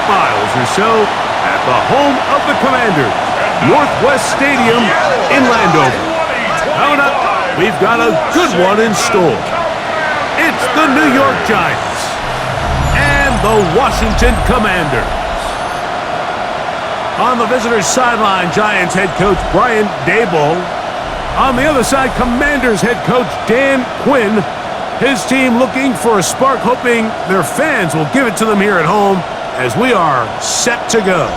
miles or so at the home of the Commanders, Northwest Stadium in Landover. Coming up, we've got a good one in store. It's the New York Giants and the Washington Commanders. On the visitors' sideline, Giants head coach Brian Daboll. On the other side, Commanders head coach Dan Quinn. His team looking for a spark, hoping their fans will give it to them here at home as we are set to go.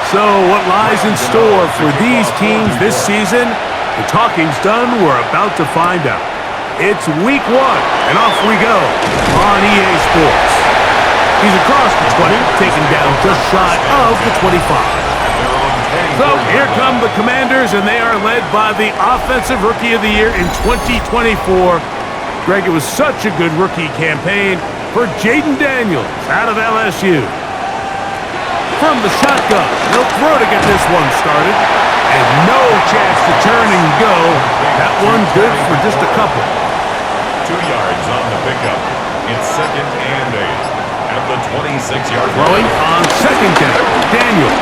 So what lies in store for these teams this season? The talking's done. We're about to find out. It's week 1, and off we go on EA Sports. He's across the 20, taken down just shy of the 25. So here come the Commanders, and they are led by the Offensive Rookie of the Year in 2024. Greg, it was such a good rookie campaign for Jaden Daniels out of LSU. From the shotgun, he'll throw to get this one started, and no chance to turn and go. That one good for just a couple. 2 yards on the pickup. It's 2nd and 8 at the 26-yard line. Throwing on 2nd down, Daniel.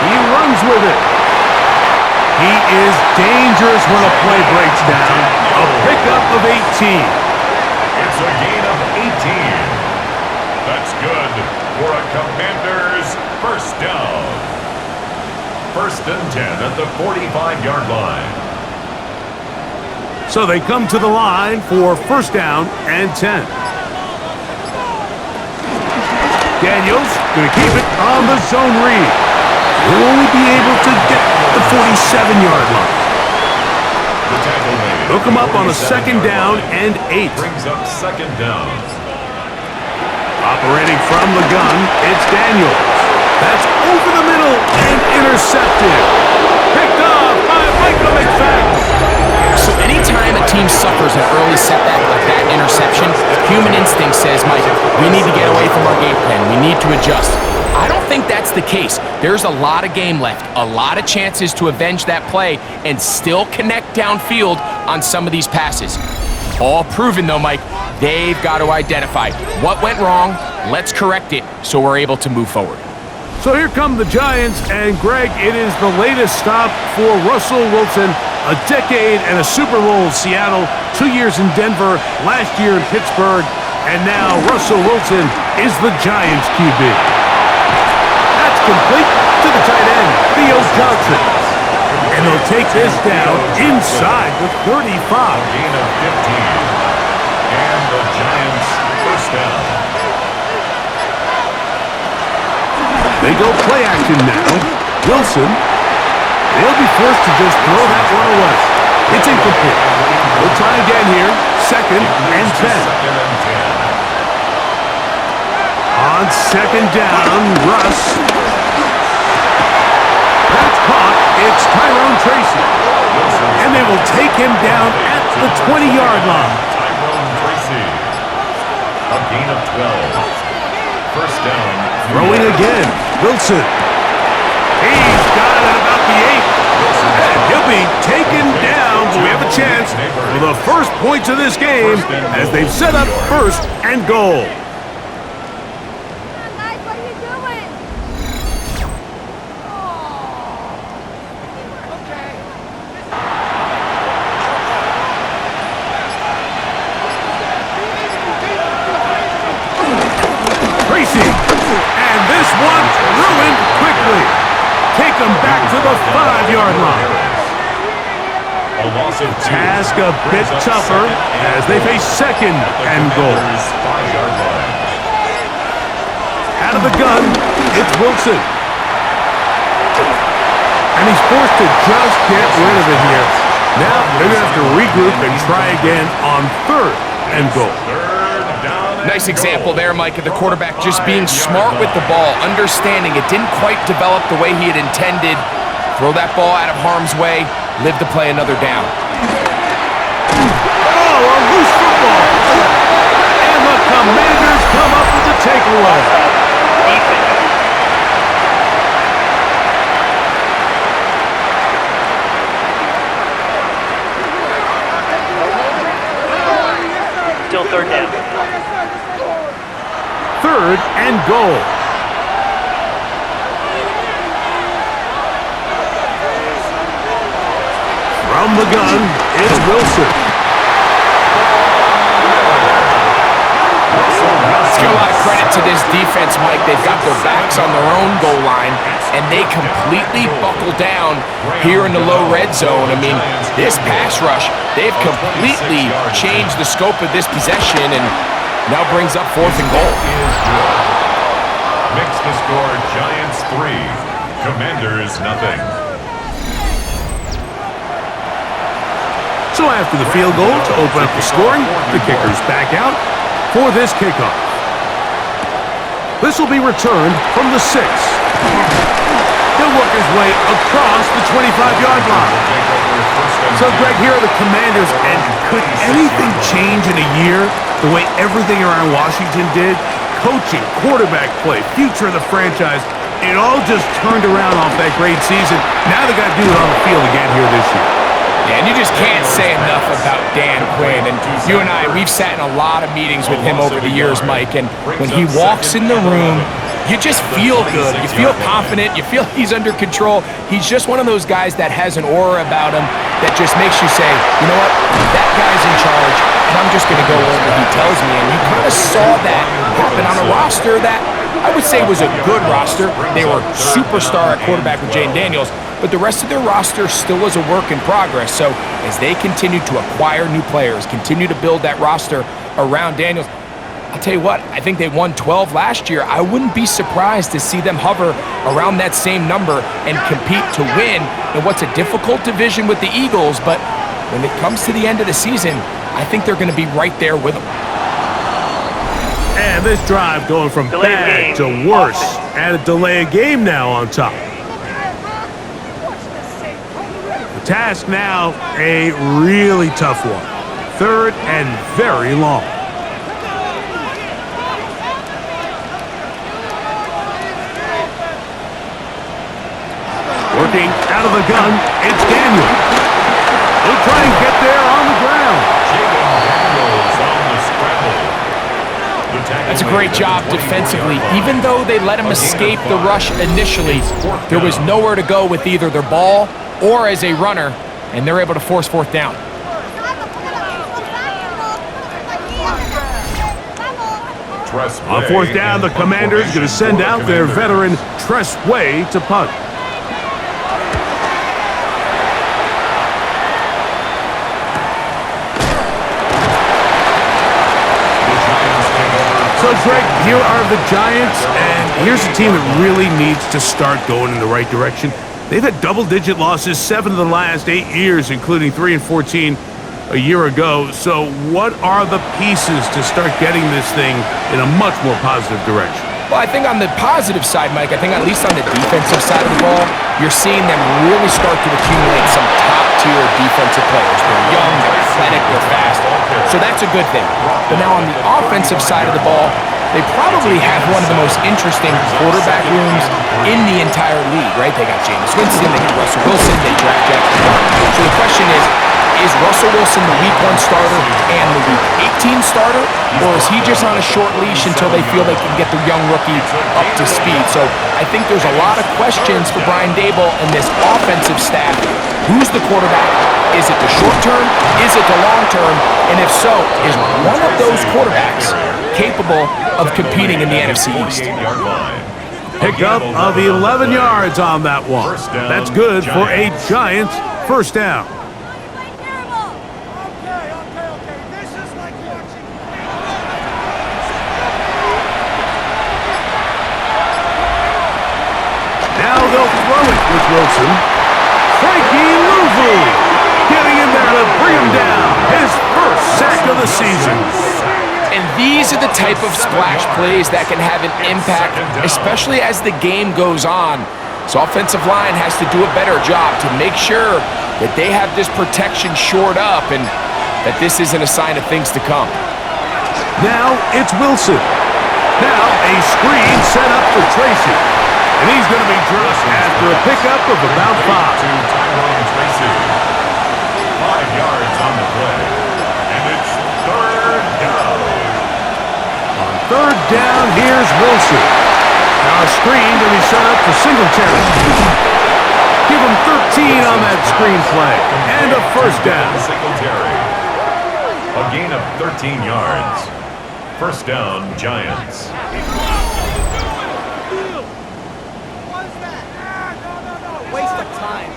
He runs with it. He is dangerous when a play breaks down. A pickup of 18. It's a gain of 18. That's good for a Commanders first down. 1st and 10 at the 45-yard line. So they come to the line for 1st down and 10. Daniels going to keep it on the zone read. He'll only be able to get the 47-yard line. They'll come up on a 2nd down and 8. Brings up 2nd down. Operating from the gun, it's Daniels. That's over the middle and intercepted. Picked off by Michael McFadden. So anytime a team suffers an early setback like that interception, human instinct says, Mike, we need to get away from our game plan. We need to adjust. I don't think that's the case. There's a lot of game left, a lot of chances to avenge that play and still connect downfield on some of these passes. All proven though, Mike, they've got to identify what went wrong, let's correct it so we're able to move forward. So here come the Giants, and Greg, it is the latest stop for Russell Wilson. A decade and a Super Bowl in Seattle, 2 years in Denver, last year in Pittsburgh, and now Russell Wilson is the Giants QB. That's complete to the tight end, Theo Johnson. And they'll take this down inside the 35. Gain of 15. And the Giants first down. They go play action now. Wilson. They'll be forced to just throw that one away. It's incomplete. We'll try again here. 2nd and 10. On 2nd down, Russ. That's caught. It's Tyrone Tracy. And they will take him down at the 20-yard line. Tyrone Tracy. A gain of 12. First down. Throwing again. Wilson. He's got it at about the 8. And he'll be taken down, but we have a chance for the first points of this game as they've set up 1st and goal. Guys, what are you doing? Tracy. And this one ruined quickly. Take them back to the 5-yard line. A loss of 2. Task a bit tougher as they face 2nd and goal. 5-yard line. Out of the gun, it's Wilson. And he's forced to just get rid of it here. Now they're going to have to regroup and try again on 3rd and goal. Nice example there, Mike, of the quarterback just being smart with the ball, understanding it didn't quite develop the way he had intended. Throw that ball out of harm's way, live to play another down. Oh, a loose football. And the Commanders come up with the takeaway. 3rd and goal. From the gun, it's Wilson. Let's give a lot of credit to this defense, Mike. They've got their backs on their own goal line, and they completely buckle down here in the low red zone. I mean, this pass rush, they've completely changed the scope of this possession, and now brings up 4th and goal. Makes the score Giants 3, Commanders nothing. So after the field goal to open up the scoring, the kicker's back out for this kickoff. This will be returned from the 6. He'll work his way across the 25-yard line. So, Greg, here are the Commanders, and could anything change in a year the way everything around Washington did? Coaching, quarterback play, future of the franchise, it all just turned around off that great season. Now they got to do it on the field again here this year. Yeah, and you just can't say enough about Dan Quinn. And you and I, we've sat in a lot of meetings with him over the years, Mike, and when he walks in the room, you just feel good. You feel confident. You feel he's under control. He's just one of those guys that has an aura about him that just makes you say, you know what, that guy's in charge, and I'm just going to go wherever he tells me. And you kind of saw that happen on a roster that I would say was a good roster. They were superstar at quarterback with Jane Daniels, but the rest of their roster still is a work in progress. So as they continue to acquire new players, continue to build that roster around Daniels, I'll tell you what, I think they won 12 last year. I wouldn't be surprised to see them hover around that same number and compete to win in what's a difficult division with the Eagles. But when it comes to the end of the season, I think they're going to be right there with them. And this drive going from bad to worse. And a delay of game now on top. The task now, a really tough one. 3rd and very long. Working out of the gun, it's Daniel. He'll try and get there on the ground. That's a great job defensively. Even though they let him escape the rush initially, there was nowhere to go with either their ball or as a runner, and they're able to force 4th down. On 4th down, the Commanders going to send out their veteran Tress Way to punt. So, Greg, here are the Giants, and here's a team that really needs to start going in the right direction. They've had double-digit losses 7 of the last 8 years, including 3 and 14 a year ago. So what are the pieces to start getting this thing in a much more positive direction? Well, I think on the positive side, Mike, I think at least on the defensive side of the ball, you're seeing them really start to accumulate some top-tier defensive players. They're young, they're athletic, they're fast. So that's a good thing. But now on the offensive side of the ball, they probably have one of the most interesting quarterback rooms in the entire league, right? They got Jameis Winston, they got Russell Wilson, they draft Jackson. So the question is Russell Wilson the Week 1 starter and the Week 18 starter, or is he just on a short leash until they feel they can get the young rookie up to speed? So I think there's a lot of questions for Brian Daboll and this offensive staff. Who's the quarterback? Is it the short term? Is it the long term? And if so, is one of those quarterbacks capable of competing in the NFC East? Pickup of 11 yards on that one. That's good for a Giants first down. Now they'll throw it with Wilson. Frankie Louvu getting in there to bring him down. His first sack of the season. And these are the type of splash plays that can have an impact, especially as the game goes on. So offensive line has to do a better job to make sure that they have this protection shored up and that this isn't a sign of things to come. Now it's Wilson. Now a screen set up for Tracy. And he's going to be dropped after a pickup of about 5. 5 yards on the play. And it's 3rd down. On 3rd down, here's Wilson. Now a screen to be set up for Singletary. Give him 13 on that screen play. And a first down. Singletary. A gain of 13 yards. First down, Giants. Waste of time.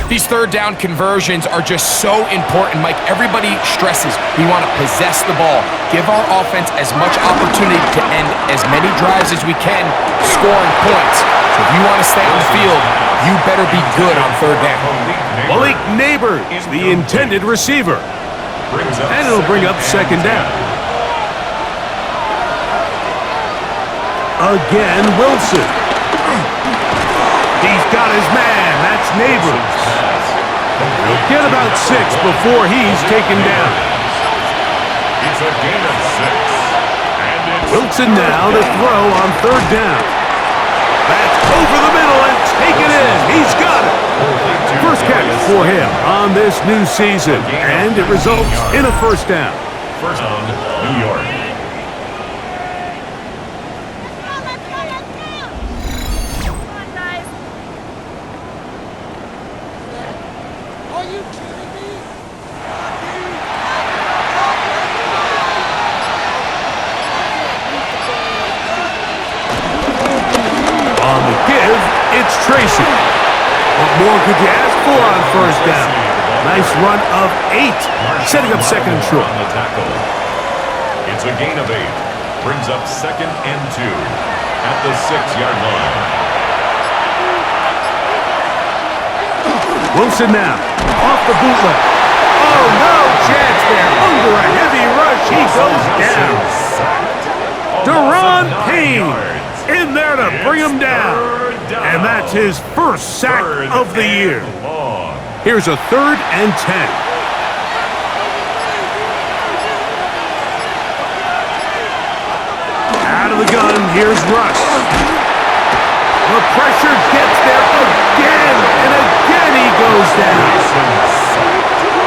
These third down conversions are just so important, Mike. Everybody stresses we want to possess the ball, give our offense as much opportunity to end as many drives as we can, scoring points. So if you want to stay on the field, you better be good on third down. Malik Neighbors, the intended receiver. And it'll bring up second down. Again, Wilson. He's got his man. That's Neighbors. He'll get about 6 before he's taken down. It's a gain of 6. Wilson now to throw on third down. That's over the middle and taken in. He's got it. First catch for him on this new season. And it results in a first down. First down, New York. Tracy. What more could you ask for on first down? Nice run of 8, setting up second and short. On the tackle. It's a gain of 8. Brings up second and 2 at the 6-yard line. Wilson now, off the bootleg. Oh, no chance there. Under a heavy rush, he goes down. Deron Payne in there to bring him down. And that's his first sack of the year. Here's a 3rd and 10. Out of the gun, here's Russ. The pressure gets there again, and again he goes down.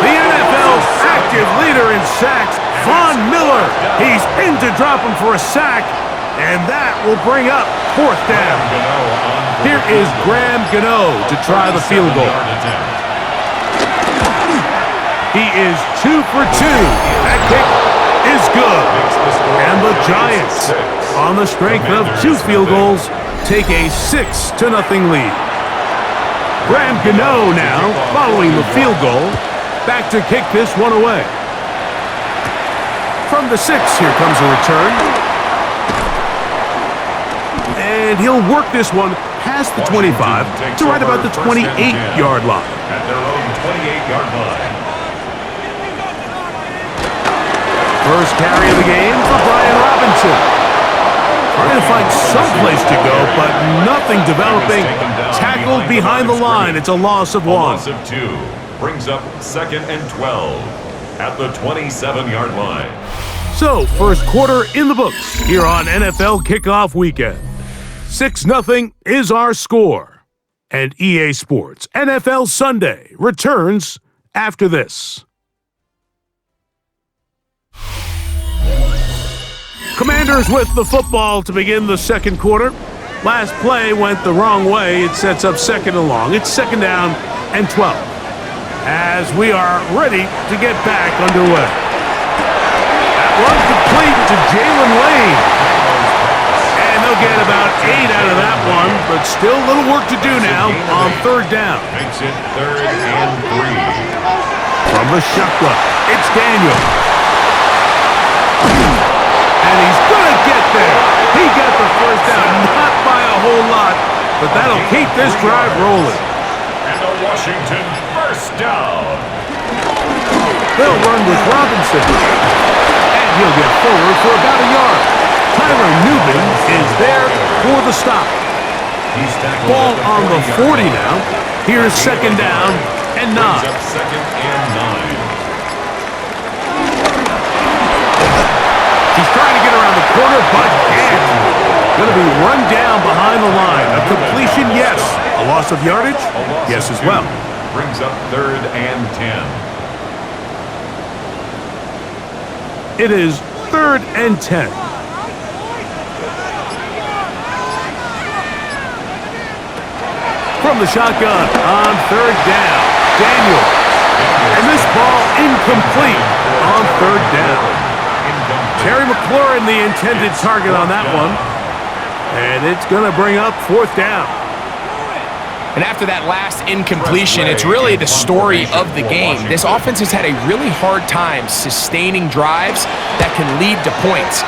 The NFL's active leader in sacks, Von Miller. He's in to drop him for a sack, and that will bring up 4th down. Here is Graham Gano to try the field goal. He is 2 for 2. That kick is good. And the Giants, on the strength of 2 field goals, take a 6-0 lead. Graham Gano now, following the field goal, back to kick this one away. From the 6, here comes a return. And he'll work this one past the 25 to right about the 28-yard line. At their own 28-yard line. First carry of the game for Brian Robinson. Trying to find some place to go, but nothing developing. Tackled behind the line. It's a loss of 1. Loss of 2. Brings up second and 12 at the 27-yard line. So, first quarter in the books here on NFL Kickoff Weekend. 6-0 is our score. And EA Sports NFL Sunday returns after this. Commanders with the football to begin the second quarter. Last play went the wrong way. It sets up second and long. It's second down and 12. As we are ready to get back underway. That one complete to Jalen Lane. They'll get about 8 out of that one, but still a little work to do now on third down. Makes it 3rd and 3. From the shotgun, it's Daniel. And he's going to get there. He got the first down, not by a whole lot, but that'll keep this drive rolling. And a Washington first down. They'll run with Robinson. And he'll get forward for about a yard. Tyler Newman is there for the stop. Ball on the 40 now. Here's second down and 9. Second and 9. He's trying to get around the corner, but can't. Going to be run down behind the line. A completion, yes. A loss of yardage? Yes as well. brings up 3rd and 10. It is 3rd and 10. From the shotgun on 3rd down, Daniels. And this ball incomplete on 3rd down. Terry McLaurin, the intended target on that one. And it's going to bring up 4th down. And after that last incompletion, it's really the story of the game. This offense has had a really hard time sustaining drives that can lead to points.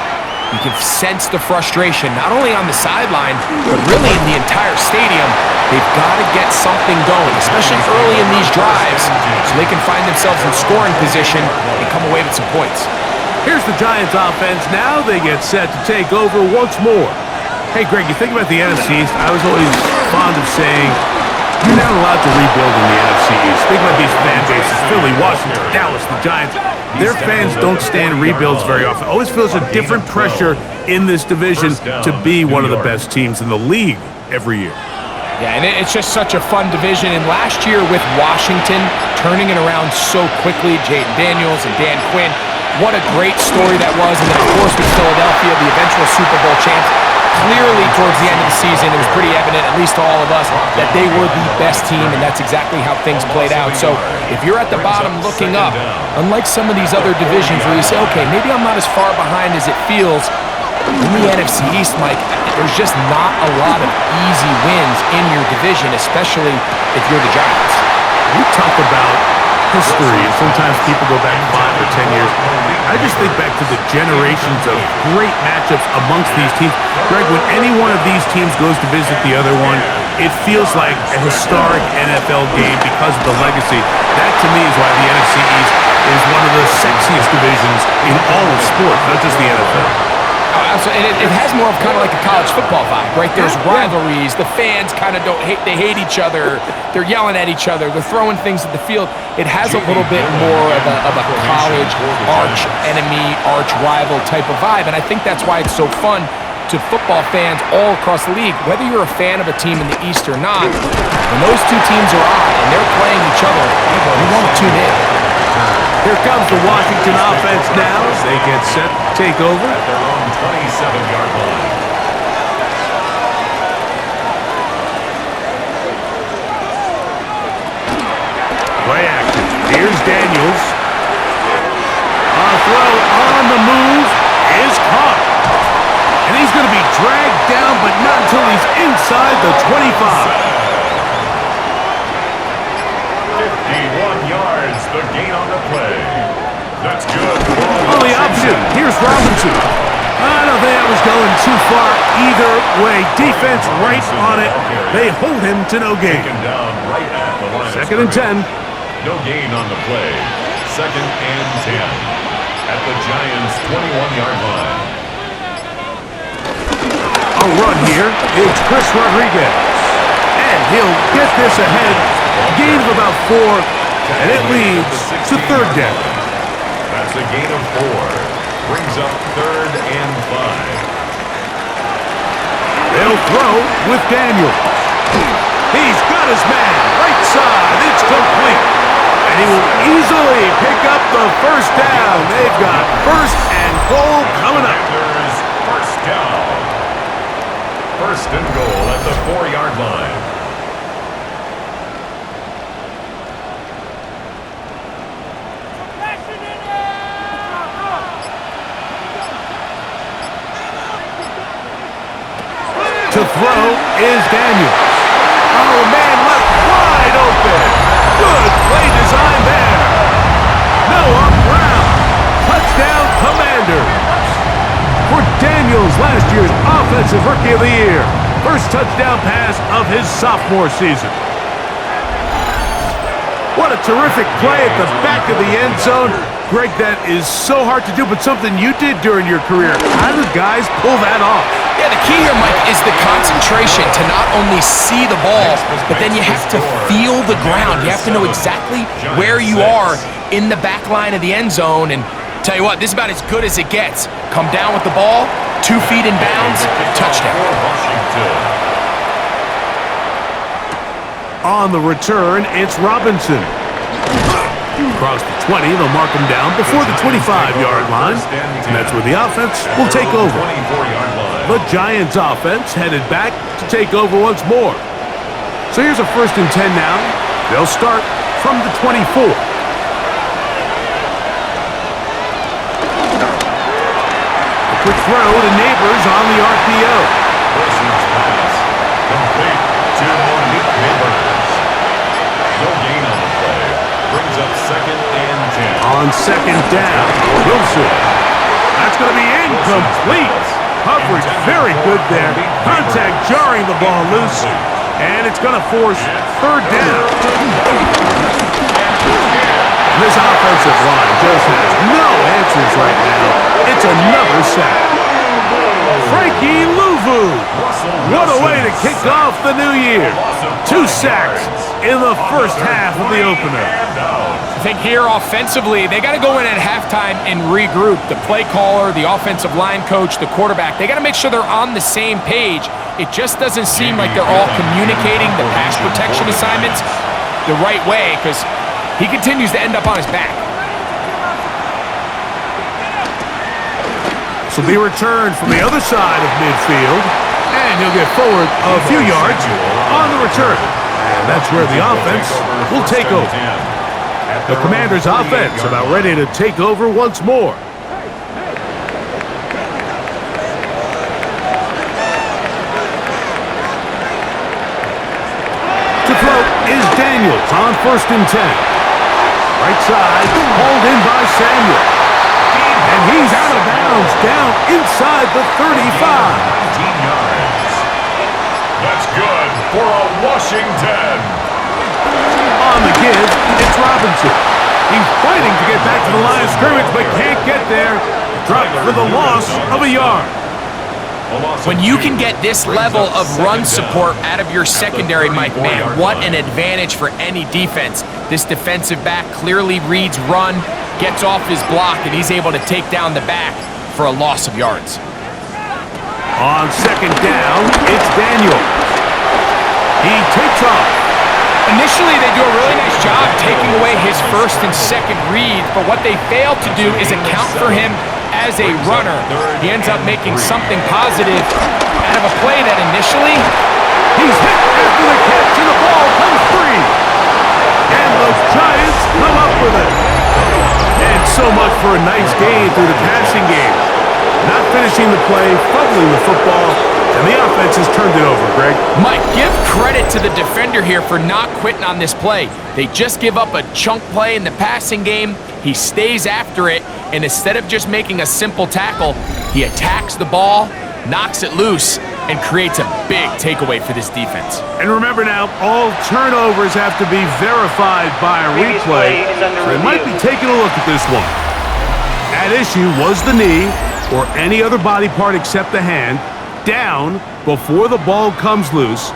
You can sense the frustration, not only on the sideline, but really in the entire stadium. They've got to get something going, especially early in these drives, so they can find themselves in scoring position and come away with some points. Here's the Giants offense. Now they get set to take over once more. Hey, Greg, you think about the NFC East, I was always fond of saying, you're not allowed to rebuild in the NFC East. Think about these fan bases, Philly, Washington, Dallas, the Giants. Their fans don't stand rebuilds very often. Always feels a different pressure in this division to be one of the best teams in the league every year. Yeah, and it's just such a fun division. And last year with Washington turning it around so quickly, Jaden Daniels and Dan Quinn, what a great story that was. And then, of course, with Philadelphia, the eventual Super Bowl champs. Clearly, towards the end of the season, it was pretty evident, at least to all of us, that they were the best team, and that's exactly how things played out. So if you're at the bottom looking up, unlike some of these other divisions where you say, okay, maybe I'm not as far behind as it feels, in the NFC East, Mike, there's just not a lot of easy wins in your division, especially if you're the Giants. We talk about history, and sometimes people go back 5 or 10 years. I just think back to the generations of great matchups amongst these teams. Greg, when any one of these teams goes to visit the other one, it feels like a historic NFL game because of the legacy. That, to me, is why the NFC East is one of the sexiest divisions in all of sport, not just the NFL. And it has more of kind of like a college football vibe, right? There's rivalries. The fans kind of they hate each other. They're yelling at each other. They're throwing things at the field. It has a little bit more of a college arch enemy, arch rival type of vibe. And I think that's why it's so fun to football fans all across the league. Whether you're a fan of a team in the East or not, when those two teams are on and they're playing each other, you want to tune in. Here comes the Washington offense now as they get set to take over. At their own 27-yard line. Play action. Here's Daniels. A throw on the move is caught. And he's going to be dragged down, but not until he's inside the 25. 51 yards, the gain on the play. That's good. On the option, here's Robinson. I don't think that was going too far either way. Defense right on it. They hold him to no gain. Taken down right at the line. 2nd and 10. No gain on the play. 2nd and 10 at the Giants' 21-yard line. A run here. It's Chris Rodriguez. And he'll get this ahead. Gain of about 4. And it leads to 3rd down. That's a gain of 4. Brings up 3rd and 5. They'll throw with Daniel. He's got his man. Right side. It's complete. And he will easily pick up the 1st down. They've got 1st and goal coming up. There's 1st down. 1st and goal at the 4-yard line. To throw is Daniel. Oh, man, left wide open. Good play design there. Noah Brown. Touchdown, Commanders. For Daniels, last year's Offensive Rookie of the Year. First touchdown pass of his sophomore season. What a terrific play at the back of the end zone. Greg, that is so hard to do, but something you did during your career. How do guys pull that off? Yeah, the key here, Mike, is the concentration to not only see the ball, but then you have to feel the ground. You have to know exactly where you are in the back line of the end zone. And tell you what, this is about as good as it gets. Come down with the ball, 2 feet in bounds, touchdown. On the return, it's Robinson. Across the 20, they'll mark him down before the 25-yard line. And that's where the offense will take over. The Giants offense headed back to take over once more. So here's a 1st and 10 now. They'll start from the 24. A quick throw to Neighbors on the RPO. Wilson's pass complete to Monique Neighbors. No gain on the play. Brings up 2nd and 10. On 2nd down, Wilson. That's going to be incomplete. Coverage very good there. Contact jarring the ball loose. And it's going to force 3rd down. This offensive line just has no answers right now. It's another sack. Frankie Louvu. What a way to kick off the new year. 2 sacks in the first half of the opener. I think here offensively, they got to go in at halftime and regroup. The play caller, the offensive line coach, the quarterback, they got to make sure they're on the same page. It just doesn't seem like they're all communicating the pass protection assignments the right way because he continues to end up on his back. This will be returned from the other side of midfield, and he'll get forward a few yards on the return. And that's where the offense will take over. The Commanders' offense about ready to take over once more. To throw is Daniels on 1st and 10. Right side, hauled in by Samuel. And he's out of bounds, down inside the 35. 15 yards. That's good for a Washington. On the give, it's Robinson. He's fighting to get back to the line of scrimmage, but can't get there. Dropped for the loss of a yard. When you can get this level of run support out of your secondary, Mike, man, what an advantage for any defense. This defensive back clearly reads run, gets off his block, and he's able to take down the back for a loss of yards. On 2nd down, it's Daniel. He takes off. Initially, they do a really nice job taking away his 1st and 2nd read, but what they fail to do is account for him as a runner. He ends up making something positive out of a play that initially he's hit after the catch, and the ball comes free. And the Giants come up with it. And so much for a nice gain through the passing game. Not finishing the play, fumbling the football, and the offense has turned it over, Greg. Mike, give credit to the defender here for not quitting on this play. They just give up a chunk play in the passing game. He stays after it, and instead of just making a simple tackle, he attacks the ball, knocks it loose, and creates a big takeaway for this defense. And remember now, all turnovers have to be verified by a replay, so they might be taking a look at this one. At issue was the knee, or any other body part except the hand, down before the ball comes loose,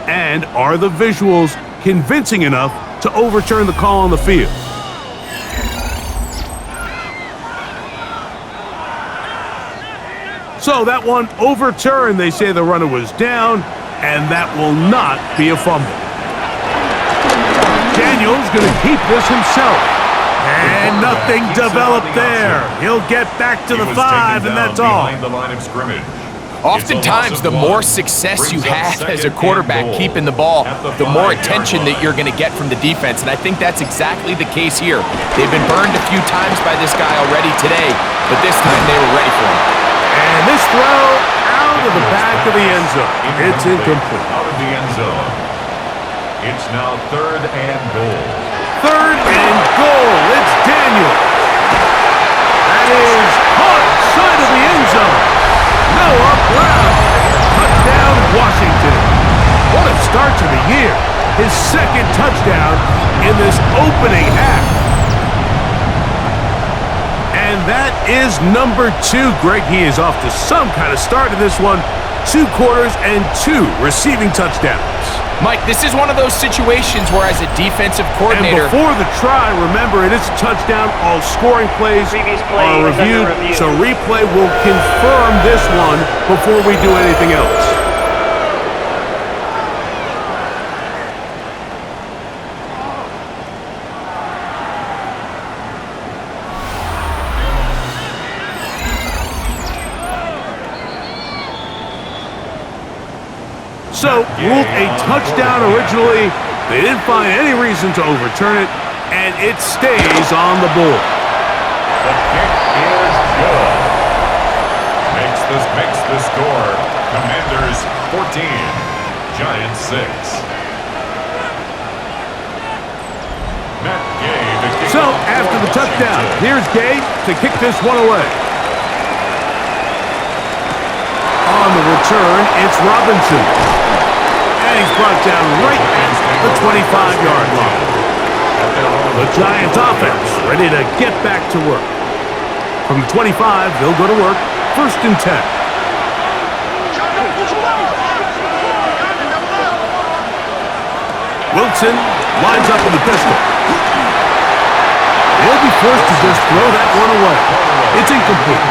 and are the visuals convincing enough to overturn the call on the field? So that one overturned. They say the runner was down, and that will not be a fumble. Daniel's going to keep this himself. And nothing developed there. He'll get back to the 5, and that's all. Behind the line of scrimmage. Oftentimes, the more success you have as a quarterback keeping the ball, the more attention that you're going to get from the defense, and I think that's exactly the case here. They've been burned a few times by this guy already today, but this time they were ready for him. And this throw out of the back of the end zone. It's incomplete. Out of the end zone. It's now 3rd and goal. 3rd and goal. It's Daniel. That is caught side of the end zone. Noah Brown. Touchdown, Washington. What a start to the year. His 2nd touchdown in this opening half. And that is number 2. Greg, he is off to some kind of start in this one. 2 quarters and 2 receiving touchdowns. Mike, this is one of those situations where as a defensive coordinator... And before the try, remember, it is a touchdown. All scoring plays are reviewed, so replay will confirm this one before we do anything else. So, ruled a touchdown originally. They didn't find any reason to overturn it, and it stays on the board. The kick is good. Makes the score. Commanders 14, Giants 6. Matt Gay to kick So, off after for the touchdown, Washington. here's Gay to kick this one away. On the return, it's Robinson. And he's brought down right at the 25-yard line. The Giants offense ready to get back to work. From the 25, they'll go to work. 1st and 10. Wilson lines up in the pistol. He'll be forced to just throw that one away. It's incomplete.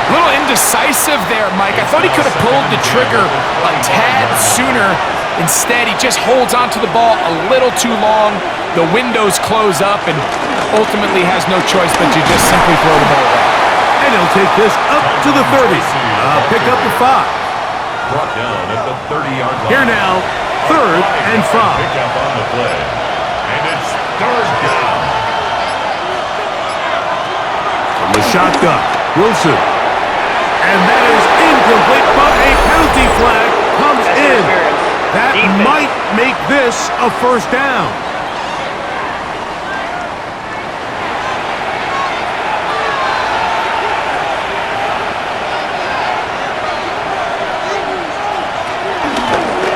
A little indecisive there, Mike. I thought he could have pulled the trigger a tad sooner. Instead, he just holds onto the ball a little too long. The windows close up and ultimately has no choice but to just simply throw the ball away. And he'll take this up to the 30. Pick up the 5. Brought down at the 30-yard line. Here now, 3rd and 5. Pick up on the play. And it's 3rd down. From the shotgun, Wilson. And that is incomplete, but a penalty flag comes in. That might make this a 1st down.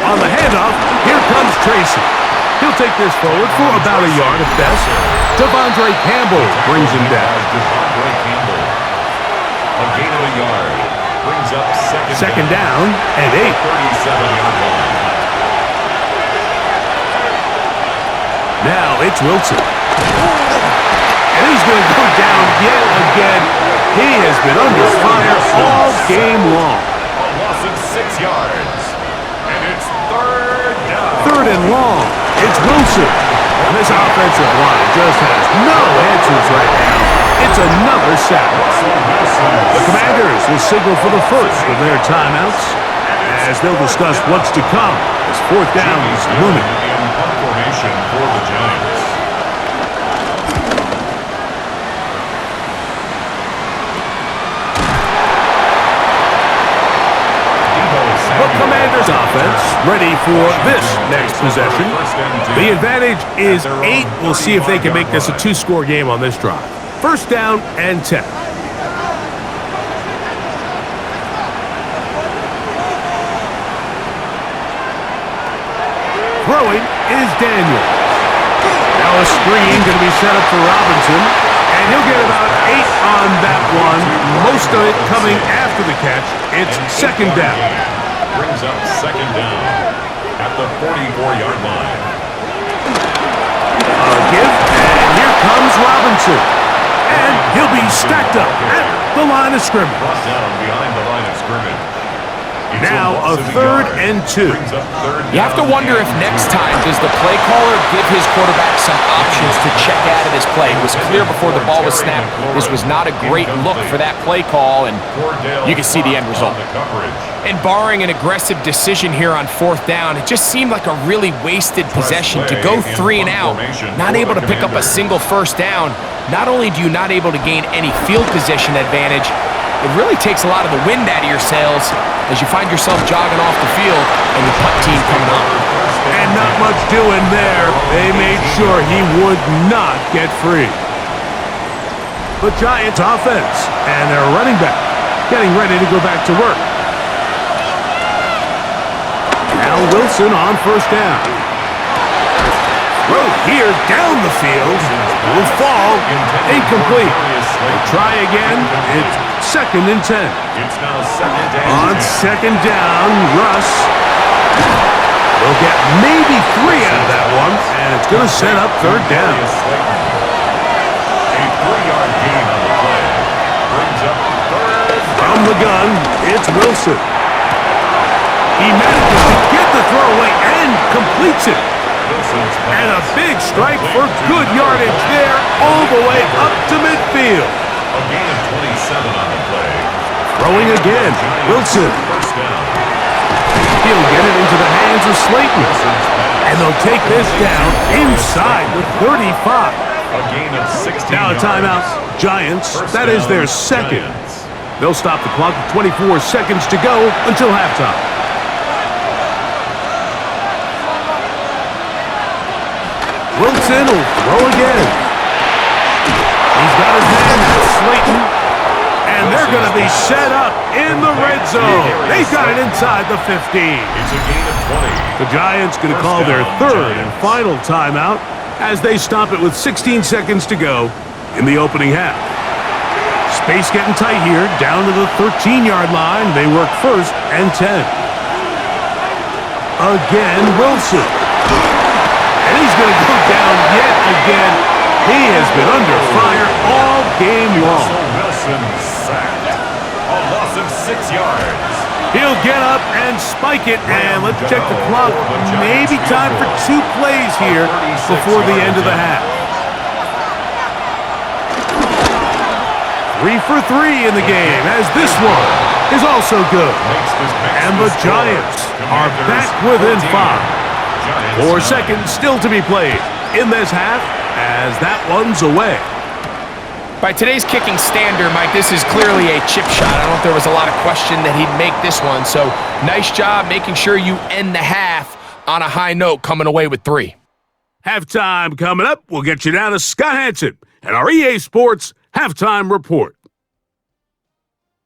On the handoff, here comes Tracy. He'll take this forward for about a yard at best. Devondre Campbell brings him down. Devondre Campbell. A gain of a yard. Brings up Second down and 8. 37-yard line. Now it's Wilson. And he's going to go down yet again. He has been under fire all game long. A loss of 6 yards. And it's 3rd down. 3rd and long. It's Wilson. And this offensive line just has no answers right now. It's another sack. The Commanders will signal for the first of their timeouts as they'll discuss what's to come as 4th down is looming. In punt formation for the Giants. The Commanders offense ready for this next possession. The advantage is 8. We'll see if they can make this a 2-score game on this drive. 1st down and 10. Throwing is Daniel. Now a screen going to be set up for Robinson, and he'll get about 8 on that one. Most of it coming after the catch. It's 2nd down. Brings up 2nd down at the 44-yard line. A give, and here comes Robinson. And he'll be stacked up at the line of scrimmage. Brought down behind the line of scrimmage. It's Now a loss of 3rd yard. and 2. Brings up 3rd You have to down wonder if and next time does the play caller give his quarterback some options to check out of this play. It was clear before the ball was snapped this was not a great look for that play call, and Cordell you can see the end result. on the coverage. And barring an aggressive decision here on 4th down, it just seemed like a really wasted possession to go 3 and out, not able to pick up a single 1st down. Not only do you not able to gain any field position advantage, it really takes a lot of the wind out of your sails as you find yourself jogging off the field and the punt team coming up. And not much doing there. They made sure he would not get free. The Giants offense and their running back getting ready to go back to work. Now Wilson on 1st down. Throw here down the field. Will fall. Incomplete. They'll try again. It's 2nd and 10. It's now 2nd down. On 2nd down, Russ will get maybe 3 out of that one, and it's going to set up 3rd down. A 3-yard gain on the play. Brings up 3rd. From the gun, it's Wilson. He manages to get the throw away and completes it. And a big strike for good yardage there, all the way up to midfield. A gain of 27 on the play. Throwing again, Wilson. 1st down. He'll get it into the hands of Slayton. And they'll take this down inside the 35. A gain of 16 Now a yards. timeout. Giants, that is their second. They'll stop the clock with 24 seconds to go until halftime. Wilson will throw again. He's got his man, that's Slayton. And they're going to be set up in the red zone. They've got it inside the 15. It's a gain of 20. The Giants going to call their third and final timeout as they stop it with 16 seconds to go in the opening half. Space getting tight here, down to the 13-yard line. They work first and 10. Again, Wilson. And he's going to go down yet again. He has been under fire all game long. Wilson sacked. A loss of 6 yards. He'll get up and spike it, and let's check the clock. Maybe time for 2 plays here before the end of the half. 3 for 3 in the game, as this one is also good. And the Giants are back within 5. 4 seconds still to be played in this half, as that one's away. By today's kicking standard, Mike, this is clearly a chip shot. I don't know if there was a lot of question that he'd make this one. So nice job making sure you end the half on a high note, coming away with 3. Halftime coming up. We'll get you down to Scott Hansen and our EA Sports Halftime Report.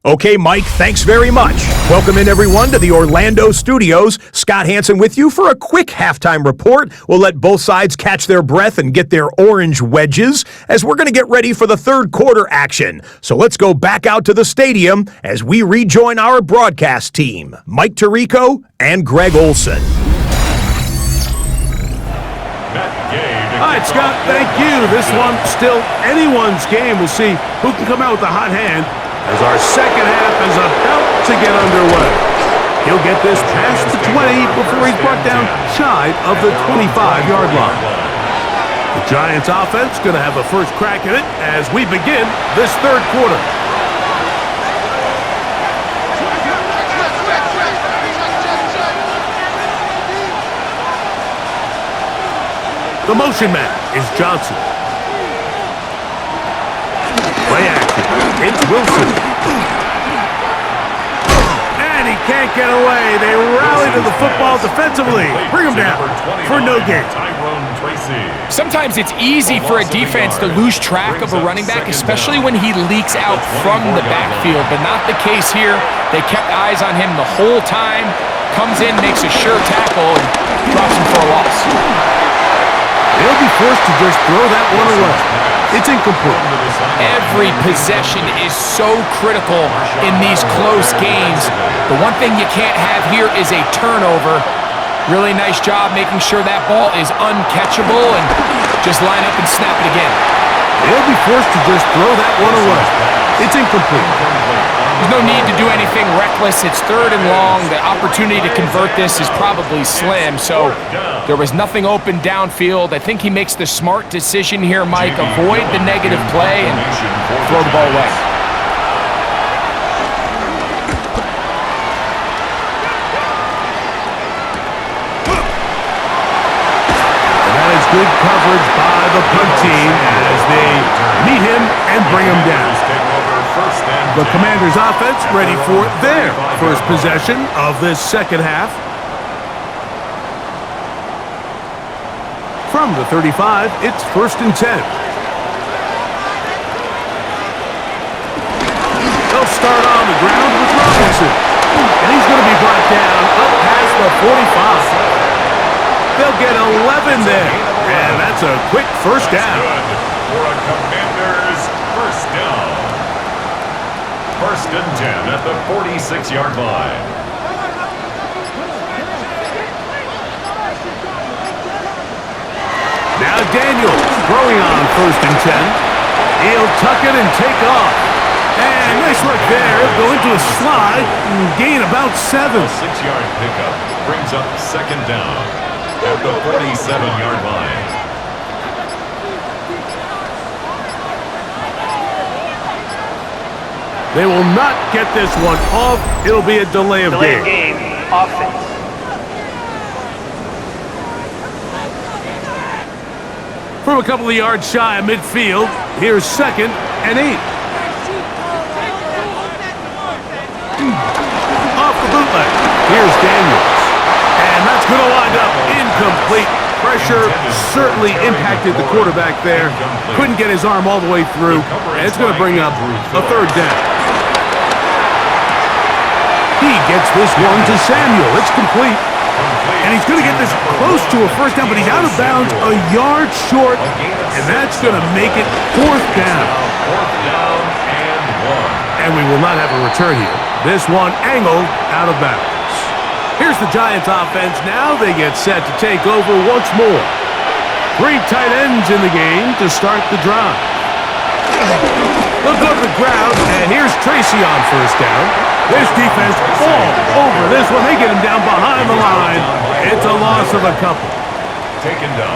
Okay, Mike, thanks very much. Welcome in, everyone, to the Orlando studios. Scott Hansen with you for a quick halftime report. We'll let both sides catch their breath and get their orange wedges as we're going to get ready for the third quarter action. So let's go back out to the stadium as we rejoin our broadcast team, Mike Tirico and Greg Olson. All right, Scott, thank you. This one still anyone's game. We'll see who can come out with a hot hand as our second half is about to get underway. He'll get this past the 20 before he's brought down shy of the 25-yard line. The Giants offense going to have a first crack at it as we begin this third quarter. The motion man is Johnson. Play action. It's Wilson. And he can't get away. They rally to the football defensively. Bring him down for no gain. Sometimes it's easy for a defense to lose track of a running back, especially when he leaks out from the backfield, but not the case here. They kept eyes on him the whole time. Comes in, makes a sure tackle, and drops him for a loss. They'll be forced to just throw that one away. It's incomplete. Every possession is so critical in these close games. The one thing you can't have here is a turnover. Really nice job making sure that ball is uncatchable and just line up and snap it again. They'll be forced to just throw that one away. It's incomplete. There's no need to do anything reckless. It's third and long. The opportunity to convert this is probably slim, so there was nothing open downfield. I think he makes the smart decision here, Mike. Avoid the negative play and throw the ball away. And that is good coverage by the punt team as they meet him and bring him down. The Commanders' offense ready for their first possession of this second half. From the 35, it's 1st and 10. They'll start on the ground with Robinson. And he's going to be brought down up past the 45. They'll get 11 there. And that's a quick first down. For a Commanders first down. 1st and 10 at the 46-yard line. Now Daniels throwing on 1st and 10. He'll tuck it and take off. And nice look there. Go into a slide and gain about 7. A 6-yard pickup brings up 2nd down at the 47-yard line. They will not get this one off. It'll be a delay of game. Offense. From a couple of yards shy of midfield, here's 2nd and 8. Off the bootleg, here's Daniels. And that's going to wind up incomplete. Pressure certainly impacted the quarterback there. Couldn't get his arm all the way through, and it's going to bring up a 3rd down. He gets this one to Samuel. It's complete. And he's going to get this close to a 1st down, but he's out of bounds a yard short, and that's going to make it 4th down. And we will not have a return here. This one angled out of bounds. Here's the Giants offense now. They get set to take over once more. 3 tight ends in the game to start the drive. They'll go to the ground, and here's Tracy on 1st down. This defense all over this one. They get him down behind the line. It's a loss of a couple.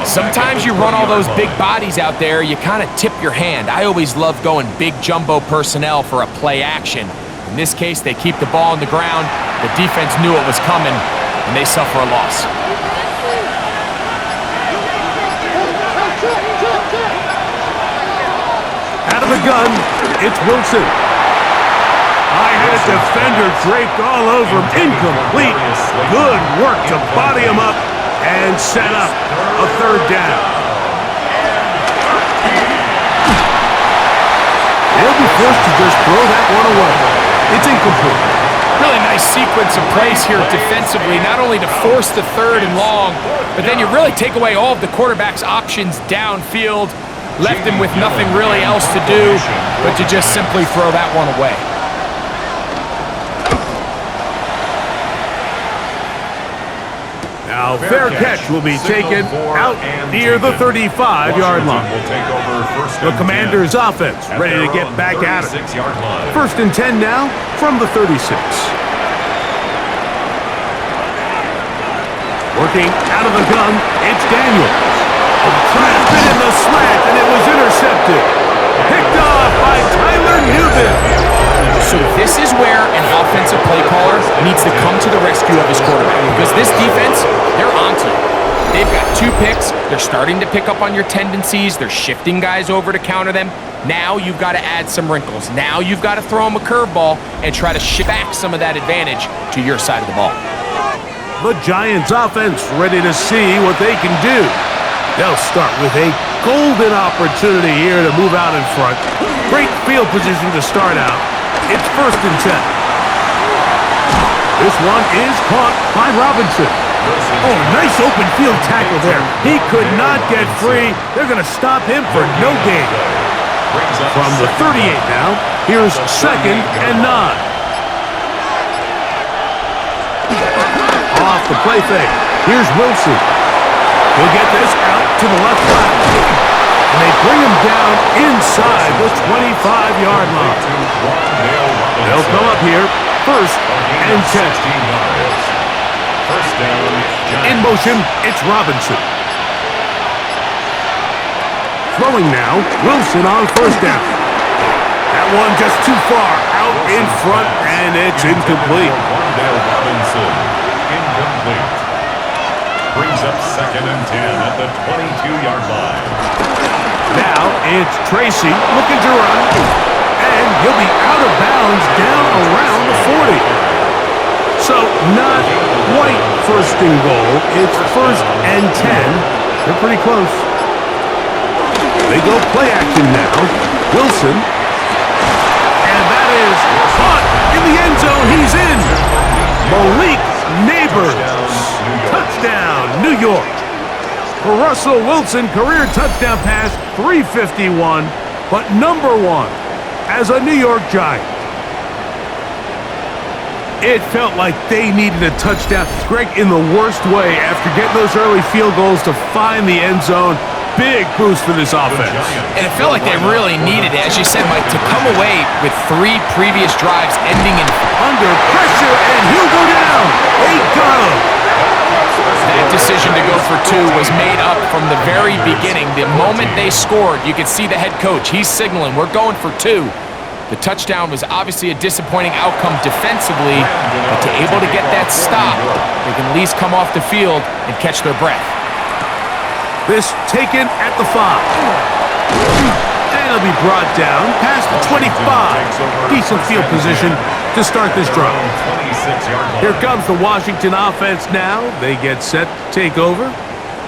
Sometimes you run all those big bodies out there, you kind of tip your hand. I always love going big jumbo personnel for a play action. In this case, they keep the ball on the ground. The defense knew it was coming, and they suffer a loss. Out of the gun, it's Wilson. High-headed defender draped all over him. Incomplete. Good work to body him up and set up a 3rd down. They'll be forced to just throw that one away. It's incomplete. Really nice sequence of plays here defensively, not only to force the 3rd and long, but then you really take away all of the quarterback's options downfield, left him with nothing really else to do but to just simply throw that one away. Now, fair catch will be taken out near the 35-yard line. The Commanders' offense ready to get back at it. 1st and 10 now from the 36. Working out of the gun, it's Daniels. Trying to fit in the slant, and it was intercepted. Picked off by Tyler Newton. So this is where an offensive play caller needs to come to the rescue of his quarterback, because this defense, they're onto you. They've got 2 picks. They're starting to pick up on your tendencies. They're shifting guys over to counter them. Now you've got to add some wrinkles. Now you've got to throw them a curveball and try to shift back some of that advantage to your side of the ball. The Giants offense ready to see what they can do. They'll start with a golden opportunity here to move out in front. Great field position to start out. It's 1st and 10. This one is caught by Robinson. Oh, nice open field tackle there. He could not get free. They're going to stop him for no gain. From the 38 now, here's 2nd and 9. Off the play fake. Here's Wilson. He'll get this out to the left flat. And they bring him down inside the 25-yard line. They'll come up here, 1st and 10. In motion, it's Robinson. Throwing now, Wilson on 1st down. That one just too far out in front, and it's incomplete. Incomplete. Brings up 2nd and 10 at the 22-yard line. Now it's Tracy looking to run, and he'll be out of bounds down around the 40. So not quite 1st and goal. It's 1st and 10. They're pretty close. They go play action now. Wilson. And that is caught in the end zone. He's in. Malik Neighbors. Touchdown, New York. For Russell Wilson, career touchdown pass, 351, but number 1 as a New York Giant. It felt like they needed a touchdown. Greg, in the worst way, after getting those early field goals to find the end zone. Big boost for this offense. And it felt like they really needed it. As you said, Mike, to come away with 3 previous drives ending in under pressure, and he'll go down. They got him. That decision to go for 2 was made up from the very beginning. The moment they scored, you could see the head coach. He's signaling, we're going for 2. The touchdown was obviously a disappointing outcome defensively, but to able to get that stop, they can at least come off the field and catch their breath. This taken at the 5. And it'll be brought down past the 25. Decent field position to start this drive. Here comes the Washington offense now. They get set to take over.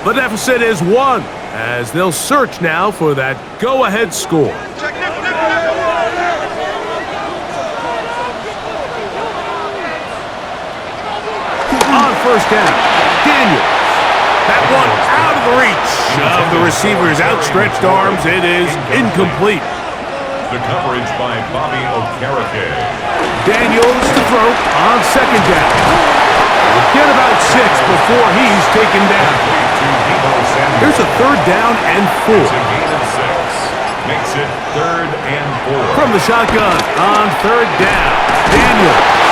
The deficit is 1, as they'll search now for that go-ahead score. On first down, Daniels. That one out of the reach of the receiver's outstretched arms. It is incomplete. The coverage by Bobby Okereke. Daniels to throw on second down. We'll get about 6 before he's taken down. Here's a third down and 4. It's a gain of 6. Makes it 3rd and 4. From the shotgun on third down, Daniels.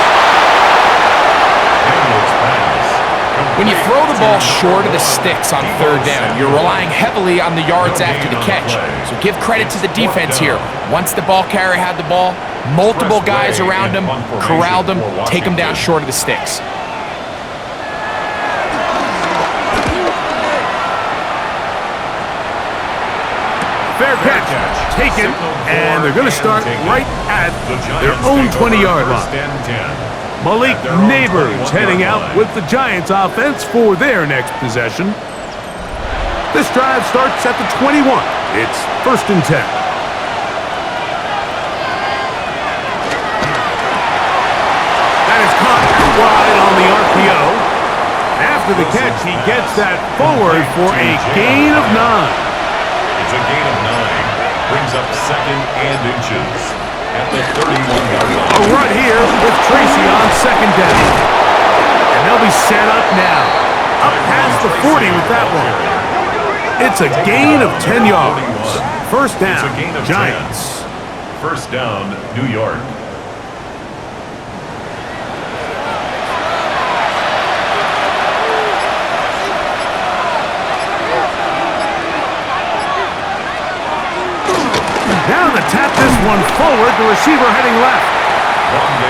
When you throw the ball short of the sticks on third down, you're relying heavily on the yards after the catch. So give credit to the defense here. Once the ball carrier had the ball, multiple guys around him, corralled him, take him down short of the sticks. Fair catch, taken, and they're going to start right at their own 20-yard line. Malik Neighbors heading out with the Giants offense for their next possession. This drive starts at the 21. It's 1st and 10. That is caught wide on the RPO. After the catch, he gets that forward for a gain of 9. It's a gain of 9. Brings up 2nd and inches. At the 31-yard line. A run here with Tracy on second down. And they'll be set up now. Up past the 40 with that one. It's a gain of 10 yards. First down, Giants. 10. First down, New York. Now to tap this one forward, the receiver heading left.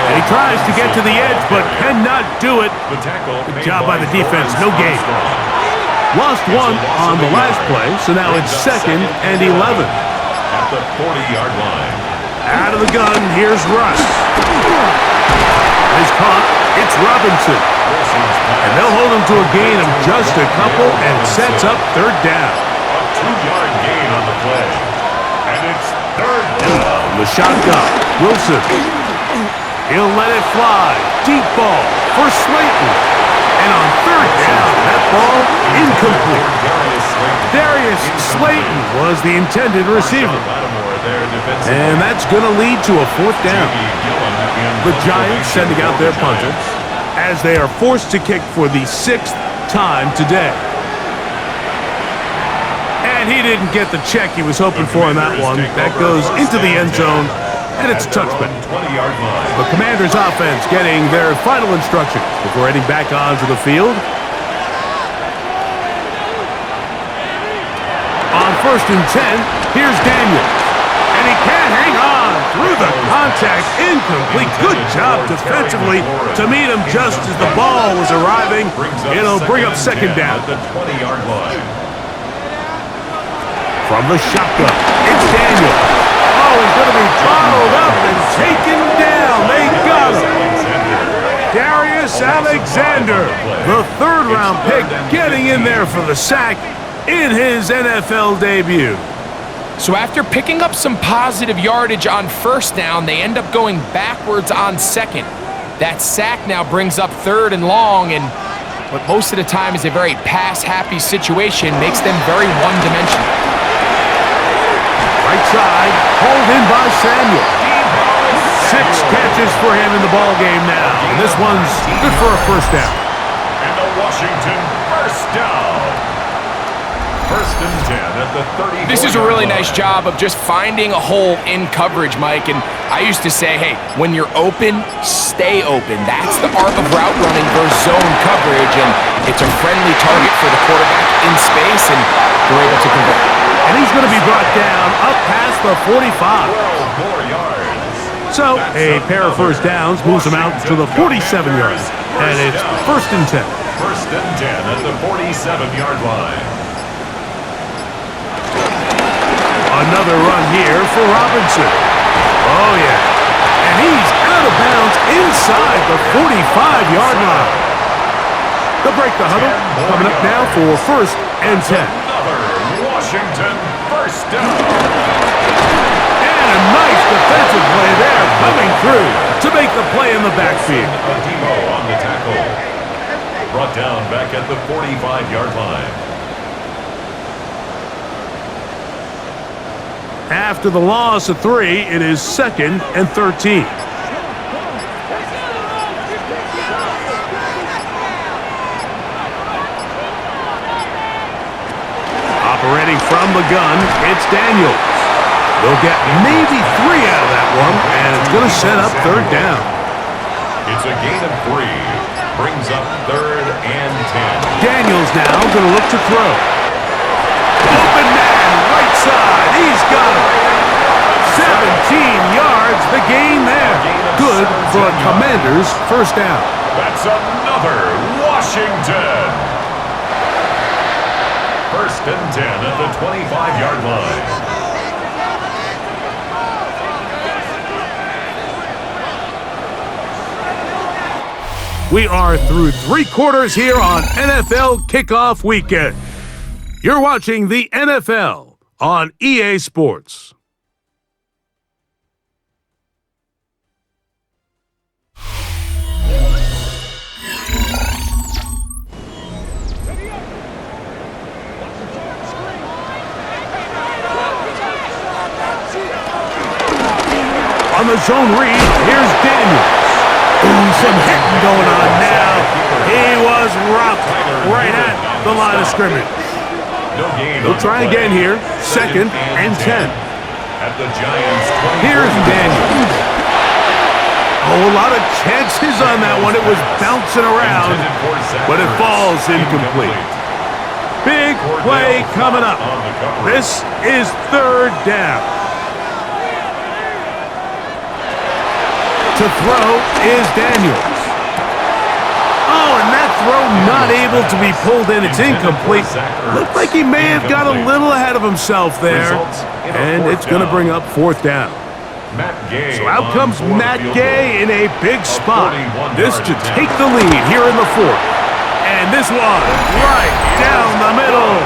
And he tries to get to the edge, but cannot do it. Good job by the defense, no gain. Lost 1 on the last play, so now it's 2nd and 11. At the 40-yard line. Out of the gun, here's Russ. He's caught, it's Robinson. And they'll hold him to a gain of just a couple and sets up third down. A 2-yard gain on the play. And it's third down. The shotgun, Wilson. He'll let it fly. Deep ball for Slayton. And on third down, that ball incomplete. Darius Slayton was the intended receiver. And that's going to lead to a 4th down. The Giants sending out their punter as they are forced to kick for the 6th time today. And he didn't get the check he was hoping for in that one. That goes into the end zone, and it's a touchback. The Commanders' offense getting their final instructions before heading back onto the field. On 1st and 10, here's Daniels. And he can't hang on through the contact. Incomplete. Good job defensively to meet him just as the ball was arriving. It'll bring up 2nd down. The 20-yard line. From the shotgun, it's Daniels. Oh, he's going to be bottled up and taken down. They got him. Darius Alexander, the 3rd-round pick, getting in there for the sack in his NFL debut. So after picking up some positive yardage on first down, they end up going backwards on second. That sack now brings up 3rd and long, and what most of the time is a very pass-happy situation makes them very one-dimensional. Right side, hauled in by Samuel. 6 catches for him in the ball game now. And this one's good for a 1st down. And the Washington 1st down. 1st and 10 at the 30. This is a really nice job of just finding a hole in coverage, Mike. And I used to say, hey, when you're open, stay open. That's the art of route running versus zone coverage. And it's a friendly target for the quarterback in space, and they're able to convert. And he's going to be brought down up past the 45. 12 more yards. So a pair of 1st downs moves him out to the 47-yard. And it's 1st and 10. 1st and 10 at the 47-yard line. Another run here for Robinson. Oh, yeah. And he's out of bounds inside the 45-yard line. They'll break the huddle. Coming up now for 1st and 10. Another Washington first down. And a nice defensive play there coming through to make the play in the backfield. Debo on the tackle. Brought down back at the 45-yard line. After the loss of 3, it is 2nd and 13. Operating from the gun, it's Daniels. They'll get maybe 3 out of that one, and it's going to set up 3rd down. It's a gain of 3. Brings up 3rd and 10. Daniels now going to look to throw. Open man, right side. He's got him. 17 yards, the gain there. Good for a Commanders' 1st down. That's another Washington. 1st and 10 at the 25-yard line. We are through 3 quarters here on NFL Kickoff Weekend. You're watching the NFL on EA Sports. On the zone read, here's Daniels. Ooh, some hitting going on now. He was roughed right at the line of scrimmage. No gain. They'll try again here. 2nd and 10. At the Giants' 20. Here's Daniels. Oh, a lot of chances on that one. It was bouncing around, but it falls incomplete. Big play coming up. This is 3rd down. To throw is Daniels. Oh, and that throw not able to be pulled in. It's incomplete. Looked like he may have got a little ahead of himself there. And it's going to bring up 4th down. So out comes Matt Gay in a big spot. This to take the lead here in the 4th. And this one right down the middle.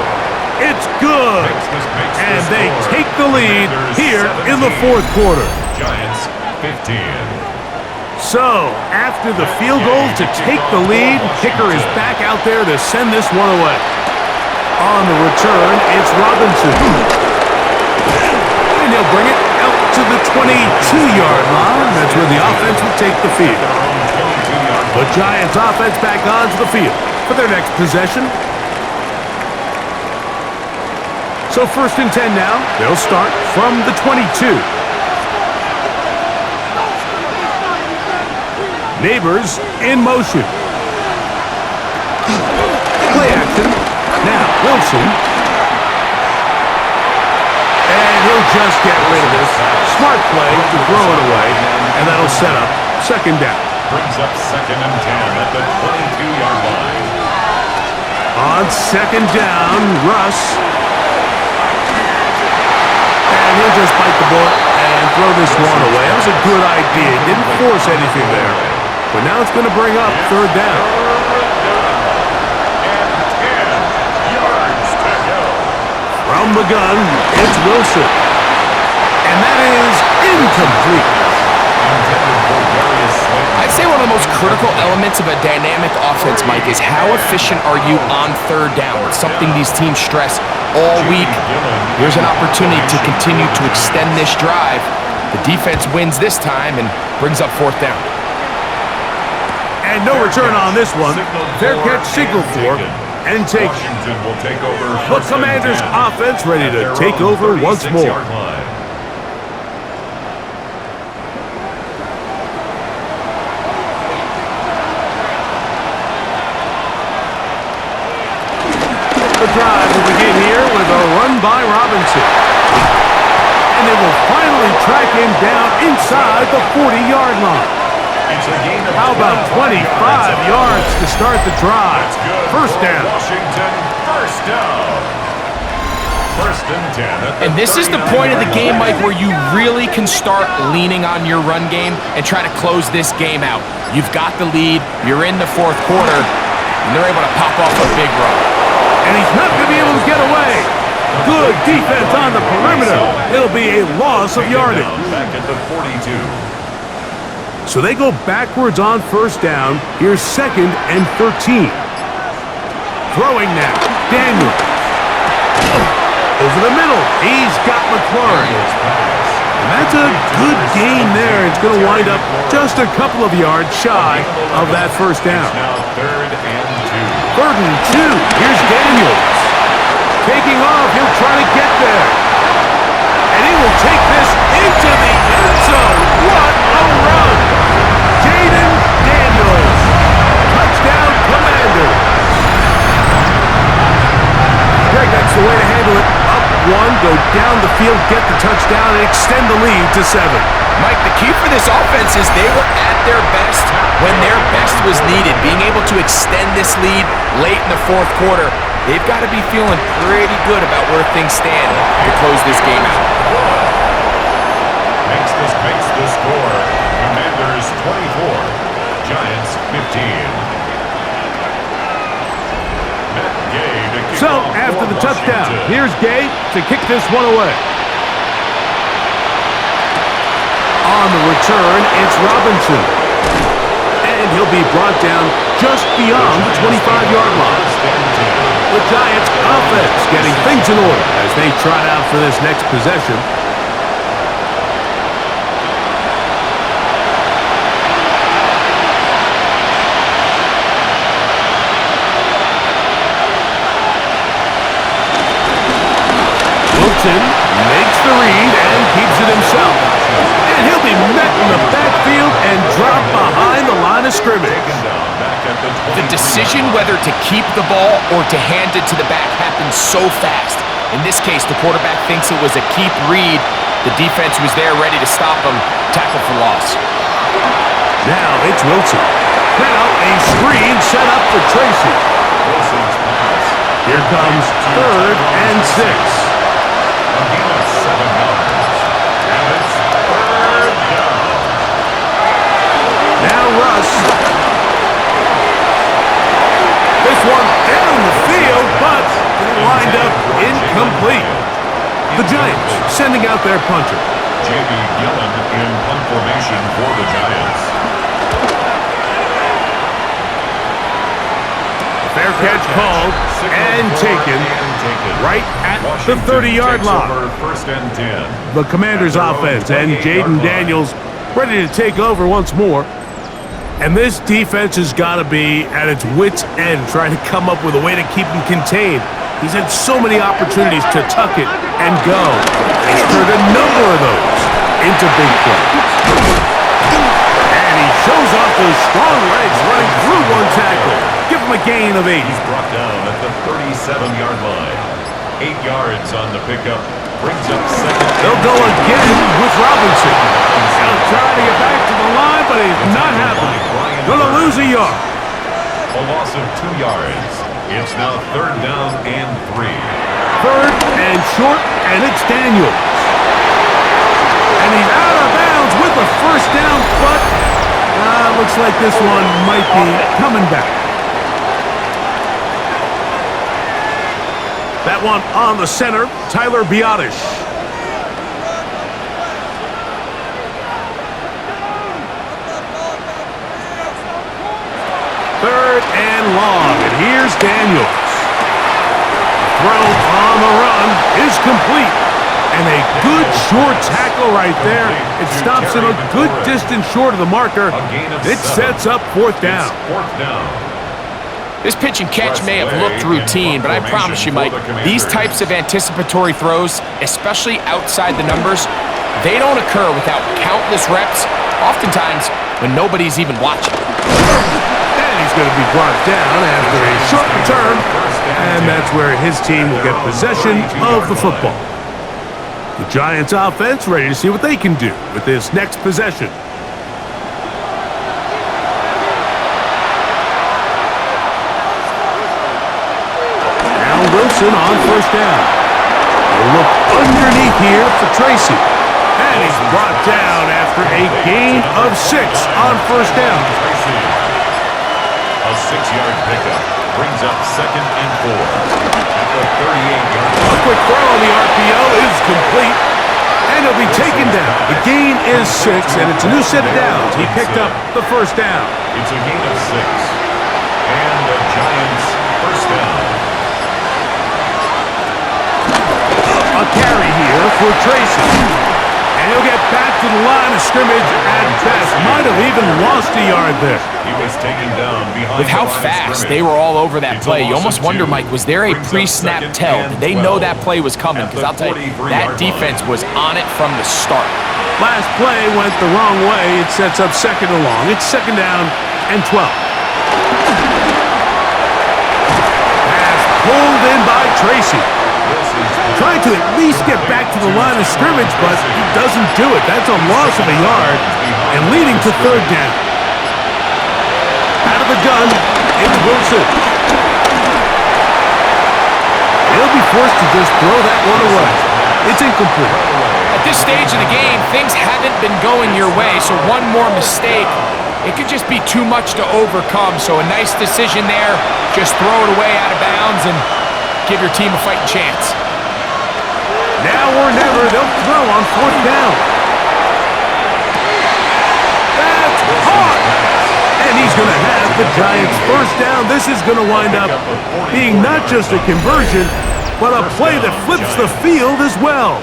It's good. And they take the lead here in the 4th quarter. Giants 15. So, after the field goal to take the lead, kicker is back out there to send this one away. On the return, it's Robinson. And he'll bring it out to the 22-yard line. That's where the offense will take the field. The Giants offense back onto the field for their next possession. So 1st and 10 now. They'll start from the 22. Neighbors in motion. Play action. Now, Wilson. And he'll just get rid of this. Smart play to throw it away. And that'll set up 2nd down. Brings up 2nd and 10 at the 22-yard line. On 2nd down, Russ. And he'll just bite the bullet and throw this one away. That was a good idea. He didn't force anything there. But now it's going to bring up 3rd down. And 10 yards to go. From the gun, it's Wilson. And that is incomplete. I'd say one of the most critical elements of a dynamic offense, Mike, is how efficient are you on 3rd down? It's something these teams stress all week. Here's an opportunity to continue to extend this drive. The defense wins this time and brings up 4th down. And no return on this one. Fair catch signal for and take. Washington will take over. The Commanders' offense ready to take over once more. The drive will begin here with a run by Robinson. And they will finally track him down inside the 40-yard line. How about 25 yards to start the drive? 1st down. Washington, 1st down. First and 10 at the And this is the point of the game, Mike, where you really can start leaning on your run game and try to close this game out. You've got the lead, you're in the fourth quarter, and they're able to pop off a big run. And he's not going to be able to get away. Good defense on the perimeter. It'll be a loss of yardage. Back at the 42. So they go backwards on first down. Here's 2nd and 13. Throwing now. Daniel. Over the middle. He's got McLaurin. And that's a good gain there. It's going to wind up just a couple of yards shy of that first down. Now 3rd and 2. 3rd and 2. Here's Daniels. Taking off. He'll try to get there. And he will take this into the end zone. What a run. Jaden Daniels. Touchdown, Commanders. Greg, that's the way to handle it. Up one, go down the field, get the touchdown, and extend the lead to 7. Mike, the key for this offense is they were at their best when their best was needed. Being able to extend this lead late in the fourth quarter, they've got to be feeling pretty good about where things stand to close this game out. Makes the score. Commanders 24, Giants 15. So, after the touchdown, here's Gay to kick this one away. On the return, it's Robinson. And he'll be brought down just beyond the 25-yard line. The Giants offense getting things in order as they trot out for this next possession. Makes the read and keeps it himself. And he'll be met in the backfield and dropped behind the line of scrimmage. The decision whether to keep the ball or to hand it to the back happens so fast. In this case, the quarterback thinks it was a keep read. The defense was there ready to stop him. Tackle for loss. Now it's Wilson. Now a screen set up for Tracy. Here comes 3rd and 6. Now Russ. This one down the field, but lined up incomplete. The Giants sending out their punter. J.B. Gillen in punt formation for the Giants. Fair catch called and taken right at the 30-yard line. First and 10. The Commanders' offense and Jaden Daniels ready to take over once more. And this defense has got to be at its wits' end trying to come up with a way to keep him contained. He's had so many opportunities to tuck it and go. He's turned a number of those into big plays. And he shows off those strong legs running through one tackle. Give him a gain of 8. He's brought down at the 37-yard line. 8 yards on the pickup. Brings up 2nd. They'll go again with Robinson. He'll try to get back to the line, but it's not happening. Gonna lose a yard. A loss of 2 yards. It's now 3rd down and 3. 3rd and short, and it's Daniels. And he's out of bounds with the first down, but looks like this one might be coming back. That one on the center, Tyler Biotish. 3rd and long, and here's Daniels. Throw on the run is complete. And a good short tackle right there. It stops him a good distance short of the marker. It sets up 4th down. 4th down. This pitch and catch may have looked routine, but I promise you, Mike, these types of anticipatory throws, especially outside the numbers, they don't occur without countless reps, oftentimes when nobody's even watching. And he's going to be brought down after a short return, and that's where his team will get possession of the football. The Giants offense ready to see what they can do with this next possession. Wilson on first down. They'll look underneath here for Tracy. And he's brought down after a gain of 6 on first down. A 6-yard pickup brings up 2nd and 4 at the 38-yard line. A quick throw on the RPO is complete, and he'll be taken down. The gain is 6, and it's a new set of downs. He picked up the first down. It's a gain of 6, and the Giants first down. A carry here for Tracy. And he'll get back to the line of scrimmage at best. Might have even lost a yard there. He was taken down behind. With how fast they were all over that play, you almost wonder, Mike, was there a pre-snap tell? Did they know that play was coming? Because I'll tell you, that defense was on it from the start. Last play went the wrong way. It sets up 2nd and long. It's 2nd down and 12. Pass pulled in by Tracy. Trying to at least get back to the line of scrimmage, but he doesn't do it. That's a loss of a yard and leading to 3rd down. Out of the gun, it's Wilson. He'll be forced to just throw that one away. It's incomplete. At this stage of the game, things haven't been going your way, so one more mistake, it could just be too much to overcome. So a nice decision there. Just throw it away out of bounds and give your team a fighting chance. Now or never, they'll throw on 4th down. That's hard! And he's going to have the Giants first down. This is going to wind up being not just a conversion, but a play that flips the field as well.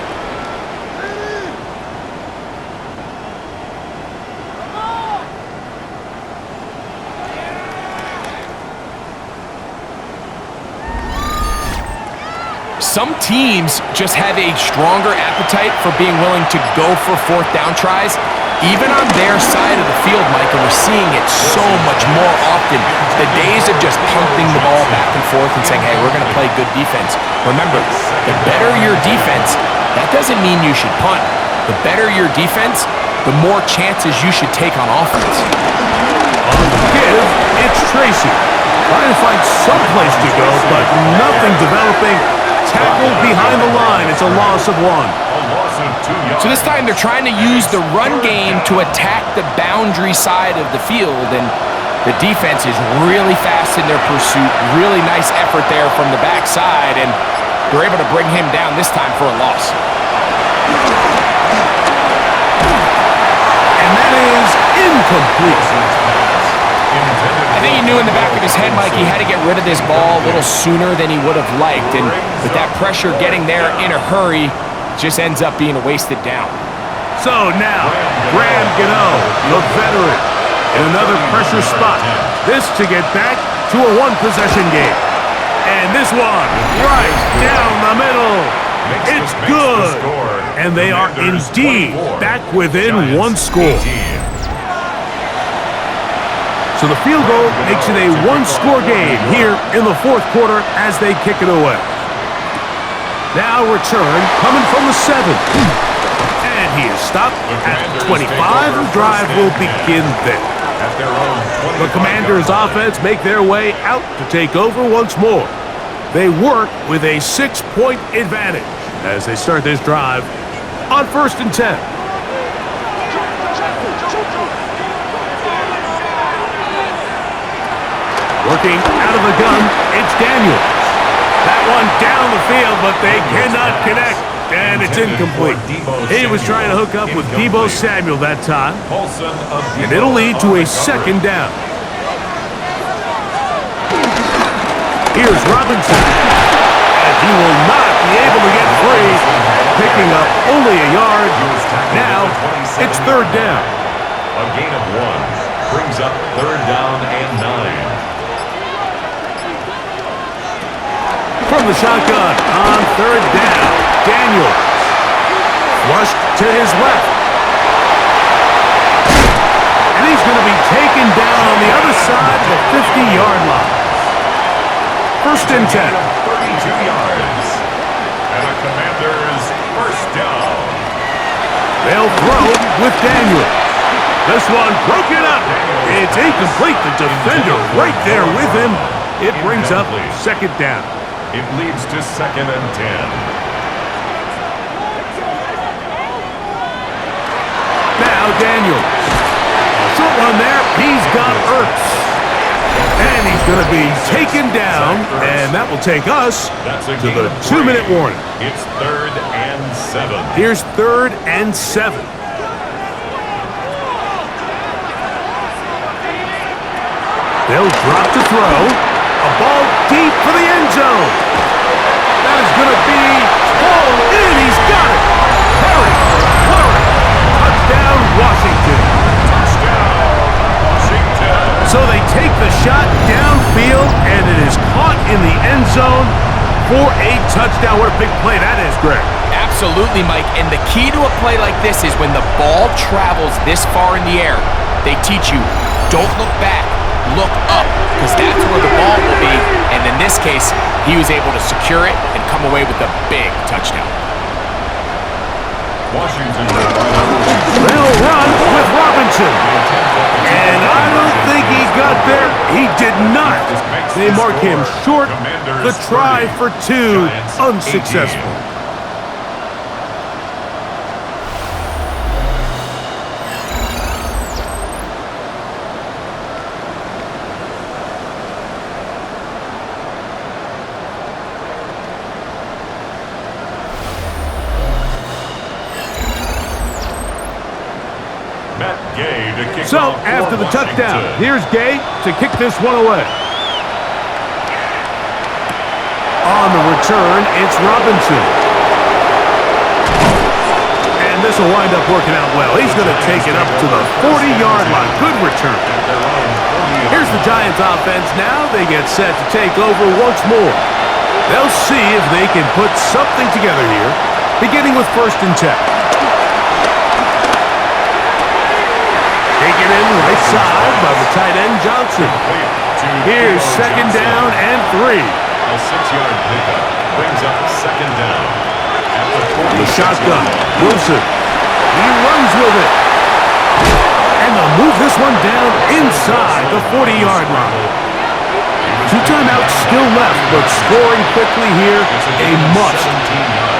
Some teams just have a stronger appetite for being willing to go for 4th down tries, even on their side of the field, Mike, and we're seeing it so much more often. The days of just punting the ball back and forth and saying, hey, we're going to play good defense. Remember, the better your defense, that doesn't mean you should punt. The better your defense, the more chances you should take on offense. On the give, it's Tracy. Trying to find some place to go, but nothing developing. Tackled behind the line. It's a loss of 1. So this time they're trying to use the run game to attack the boundary side of the field, and the defense is really fast in their pursuit. Really nice effort there from the backside, and they're able to bring him down this time for a loss. And that is incomplete. I think he knew in the back of his head, Mike, he had to get rid of this ball a little sooner than he would have liked. And with that pressure getting there in a hurry, just ends up being a wasted down. So now, Graham Gano, the veteran, in another pressure spot. This to get back to a 1-possession game. And this one, right down the middle. It's good. And they are indeed back within 1 score. So the field goal makes it a 1-score game here in the 4th quarter as they kick it away. Now return coming from the 7. And he is stopped at 25. The drive will begin there. The Commanders' offense make their way out to take over once more. They work with a 6-point advantage as they start this drive on 1st and 10. Working out of the gun, it's Daniels. That one down the field, but they cannot connect, and it's incomplete. He was trying to hook up with Deebo Samuel that time, and it'll lead to a 2nd down. Here's Robinson, and he will not be able to get free, picking up only a yard. Now it's 3rd down. A gain of 1 brings up 3rd down and 9. From the shotgun on 3rd down, Daniels flushed to his left. And he's going to be taken down on the other side of the 50-yard line. 1st and 10. 32 yards. And the Commanders first down. They'll throw with Daniels. This one broken up. It's incomplete. The defender right there with him. It brings up 2nd down. It leads to 2nd and 10. Now Daniels. Short one there. He's got Ertz. And he's going to be taken down, and that will take us to the 2-minute warning. It's 3rd and 7. Here's 3rd and 7. They'll drop to throw. A ball deep for the end zone. That is going to be pulled in. He's got it. Hurry. Touchdown, Washington. So they take the shot downfield, and it is caught in the end zone for a touchdown. What a big play that is, Greg. Absolutely, Mike. And the key to a play like this is when the ball travels this far in the air, they teach you, don't look back, look up, because that's where the ball will be. And in this case, he was able to secure it and come away with a big touchdown. Washington. They'll run with Robinson. And I don't think he got there. He did not. They mark him short. The try for 2, unsuccessful. So, after the touchdown, here's Gay to kick this one away. On the return, it's Robinson. And this will wind up working out well. He's going to take it up to the 40-yard line. Good return. Here's the Giants offense now. They get set to take over once more. They'll see if they can put something together here, beginning with 1st and 10. Taken in right side by the tight end Johnson. Here's 2nd down and 3. A 6-yard pickup brings up 2nd down. The shotgun. Wilson. He runs with it. And they'll move this one down inside the 40-yard line. 2 timeouts still left, but scoring quickly here, a must.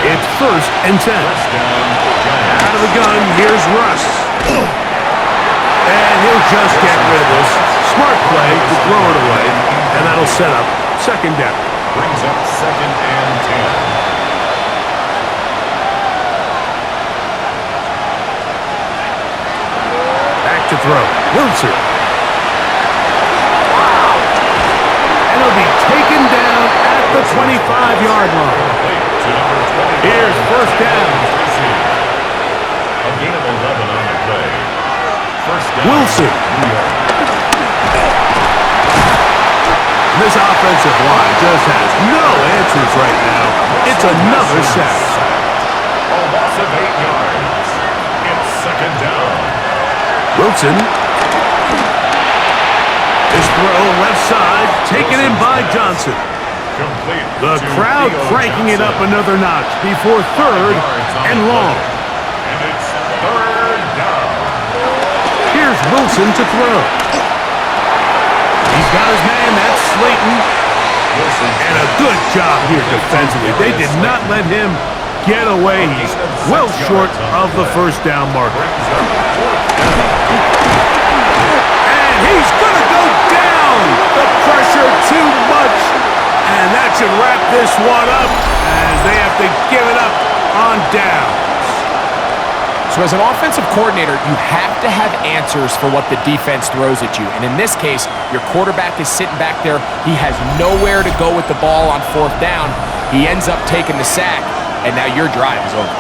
It's 1st and 10. Out of the gun, here's Russ. And he'll just get rid of this. Smart play to throw it away, and that'll set up 2nd down. Brings up 2nd and 10. Back to throw. Wilson. Wow! And he'll be taken down at the 25-yard line. Here's 1st down. A gain of 11 on the play. Wilson. This offensive line just has no answers right now. It's another sack. A loss of 8 yards. It's 2nd down. Wilson. His throw left side, taken in by Johnson. Complete. The crowd cranking it up another notch before 3rd and long. And it's 3rd down. Here's Wilson to throw. He's got his man, that's Slayton. And a good job here defensively. They did not let him get away. He's well short of the 1st down marker. And he's going to go down. The pressure too much. And that should wrap this one up as they have to give it up on down. So as an offensive coordinator, you have to have answers for what the defense throws at you. And in this case, your quarterback is sitting back there. He has nowhere to go with the ball on 4th down. He ends up taking the sack, and now your drive is over.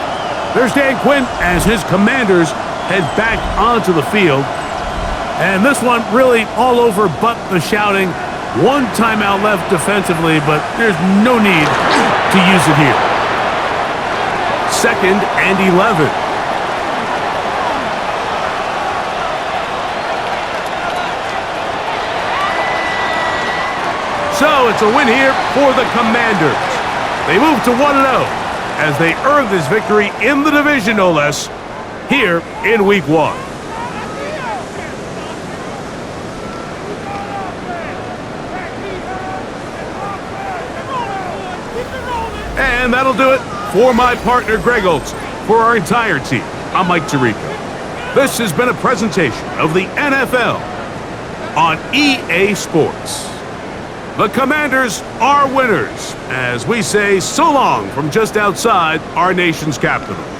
There's Dan Quinn as his Commanders head back onto the field. And this one really all over but the shouting. 1 timeout left defensively, but there's no need to use it here. 2nd and 11. So it's a win here for the Commanders. They move to 1-0 as they earn this victory in the division, no less, here in Week 1. And that'll do it for my partner, Greg Olson. For our entire team, I'm Mike Tirico. This has been a presentation of the NFL on EA Sports. The Commanders are winners, as we say so long from just outside our nation's capital.